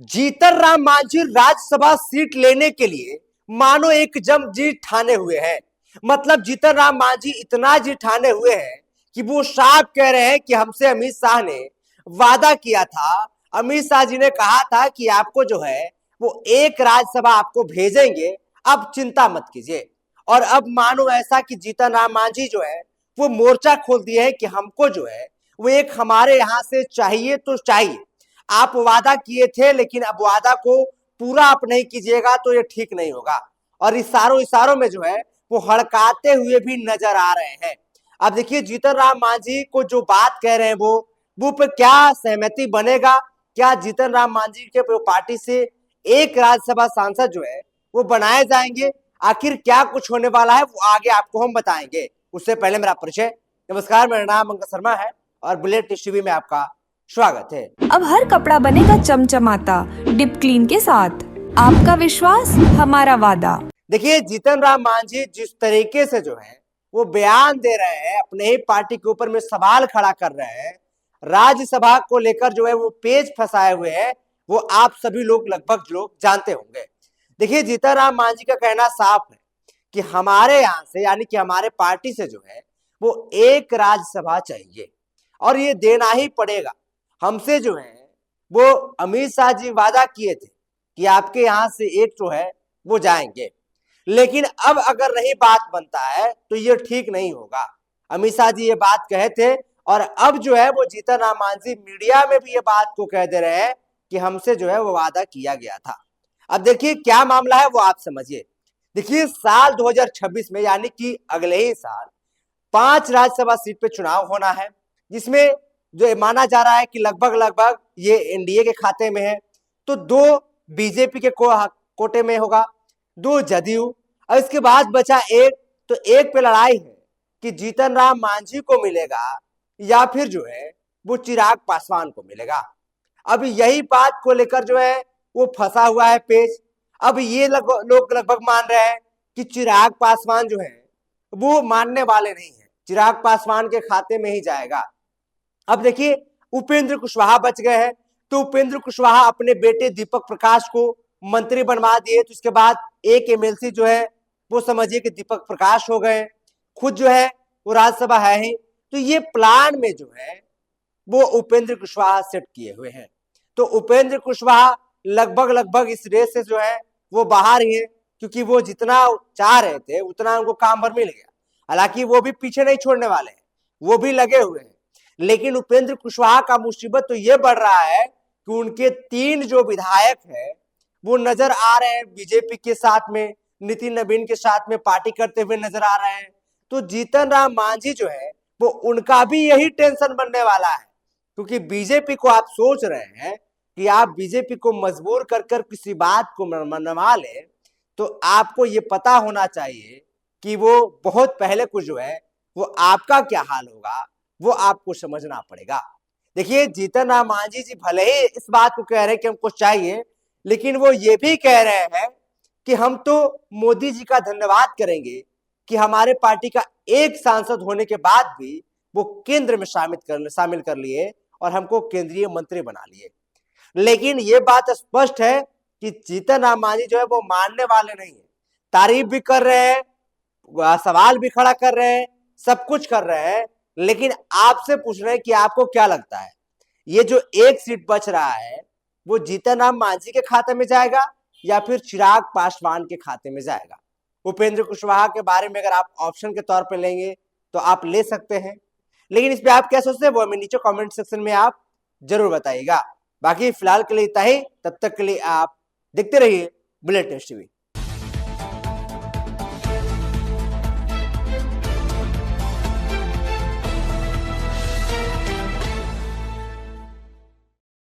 Jitan Ram Manjhi Rajya Sabha seat लेने के लिए मानो एक जम जी ठाने हुए हैं। मतलब जीतन राम मांझी इतना जी ठाने हुए हैं कि वो साफ कह रहे हैं कि हमसे अमित शाह ने वादा किया था। अमित शाह जी ने कहा था कि आपको जो है वो एक राज्यसभा आपको भेजेंगे, अब चिंता मत कीजिए। और अब मानो ऐसा कि जीतन राम मांझी जो है वो मोर्चा खोल दिए है कि हमको जो है वो एक हमारे यहां से चाहिए तो चाहिए। आप वादा किए थे लेकिन अब वादा को पूरा आप नहीं कीजिएगा तो ये ठीक नहीं होगा। और इशारों इशारों में जो है वो हड़काते हुए भी नजर आ रहे हैं। अब देखिए जीतन राम मांझी को जो बात कह रहे हैं वो पे क्या सहमति बनेगा? क्या जीतन राम मांझी के पार्टी से एक राज्यसभा सांसद जो है वो बनाए जाएंगे? आखिर क्या कुछ होने वाला है वो आगे आपको हम बताएंगे। उससे पहले मेरा परिचय। नमस्कार, मेरा नाम अंकित शर्मा है और बुलेट टीवी में आपका स्वागत है। अब हर कपड़ा बनेगा चमचमाता डिप क्लीन के साथ। आपका विश्वास हमारा वादा। देखिए जीतन राम मांझी जिस तरीके से जो है वो बयान दे रहे हैं, अपने ही पार्टी के ऊपर में सवाल खड़ा कर रहे हैं, राज्यसभा को लेकर जो है वो पेच फंसाए हुए हैं, वो आप सभी लोग लगभग लोग जानते होंगे। देखिए जीतन राम मांझी का कहना साफ है कि हमारे यहां से यानी कि हमारे पार्टी से जो है वो एक राज्यसभा चाहिए और ये देना ही पड़ेगा। हमसे जो है वो अमित शाह जी वादा किए थे कि आपके यहां से एक जो है वो जाएंगे, लेकिन अब अगर नहीं बात बनता है तो ये ठीक नहीं होगा। अमित शाह जी ये बात कहे थे और अब जो है वो जीतन राम मांझी मीडिया में भी ये बात को कह दे रहे हैं कि हमसे जो है वो वादा किया गया था। अब देखिए क्या मामला है वो आप समझिए। देखिए साल 2026 में यानी कि अगले ही साल 5 राज्यसभा सीट पे चुनाव होना है, जिसमें जो माना जा रहा है कि लगभग लगभग ये एनडीए के खाते में है, तो 2 बीजेपी के कोटे में होगा, 2 जदयू और इसके बाद बचा एक। तो एक पे लड़ाई है कि जीतन राम मांझी को मिलेगा या फिर जो है वो चिराग पासवान को मिलेगा। अब यही बात को लेकर जो है वो फंसा हुआ है पेच। अब ये लोग लगभग मान रहे हैं कि चिराग पासवान जो है वो मानने वाले नहीं है, चिराग पासवान के खाते में ही जाएगा। अब देखिए उपेंद्र कुशवाहा बच गए हैं, तो उपेंद्र कुशवाहा अपने बेटे दीपक प्रकाश को मंत्री बनवा दिए, तो इसके बाद एक एमएलसी जो है वो समझिए कि दीपक प्रकाश हो गए, खुद जो है वो राज्यसभा है ही। तो ये प्लान में जो है वो उपेंद्र कुशवाहा सेट किए हुए हैं। तो उपेंद्र कुशवाहा लगभग लगभग इस रेस से जो है वो बाहर ही है, क्योंकि वो जितना चाह रहे थे उतना उनको काम भर मिल गया। हालांकि वो भी पीछे नहीं छोड़ने वाले हैं, वो भी लगे हुए हैं। लेकिन उपेंद्र कुशवाहा का मुसीबत तो ये बढ़ रहा है कि उनके 3 जो विधायक है वो नजर आ रहे हैं बीजेपी के साथ में, नितिन नवीन के साथ में पार्टी करते हुए नजर आ रहे हैं। तो जीतन राम मांझी जो है वो उनका भी यही टेंशन बनने वाला है, क्योंकि बीजेपी को आप सोच रहे हैं कि आप बीजेपी को मजबूर कर कर किसी बात को मनवा ले, तो आपको ये पता होना चाहिए कि वो बहुत पहले को जो है वो आपका क्या हाल होगा वो आपको समझना पड़ेगा। देखिए जीतन राम मांझी जी भले ही इस बात को कह रहे हैं कि हमको चाहिए, लेकिन वो ये भी कह रहे हैं कि हम तो मोदी जी का धन्यवाद करेंगे कि हमारे पार्टी का एक सांसद होने के बाद भी वो केंद्र में शामिल कर लिए और हमको केंद्रीय मंत्री बना लिए। लेकिन ये बात स्पष्ट है कि जीतन राम मांझी जो है वो मानने वाले नहीं है। तारीफ भी कर रहे हैं, सवाल भी खड़ा कर रहे हैं, सब कुछ कर रहे हैं, लेकिन आपसे पूछ रहे हैं कि आपको क्या लगता है ये जो एक सीट बच रहा है वो जीतन राम मांझी के खाते में जाएगा या फिर चिराग पासवान के खाते में जाएगा? उपेंद्र कुशवाहा के बारे में अगर आप ऑप्शन के तौर पे लेंगे तो आप ले सकते हैं, लेकिन इस पे आप क्या सोचते हैं वो हमें नीचे कमेंट सेक्शन में आप जरूर बताइएगा। बाकी फिलहाल के लिए इतना ही, तब तक के लिए आप देखते रहिए बुलेट न्यूज़ टीवी।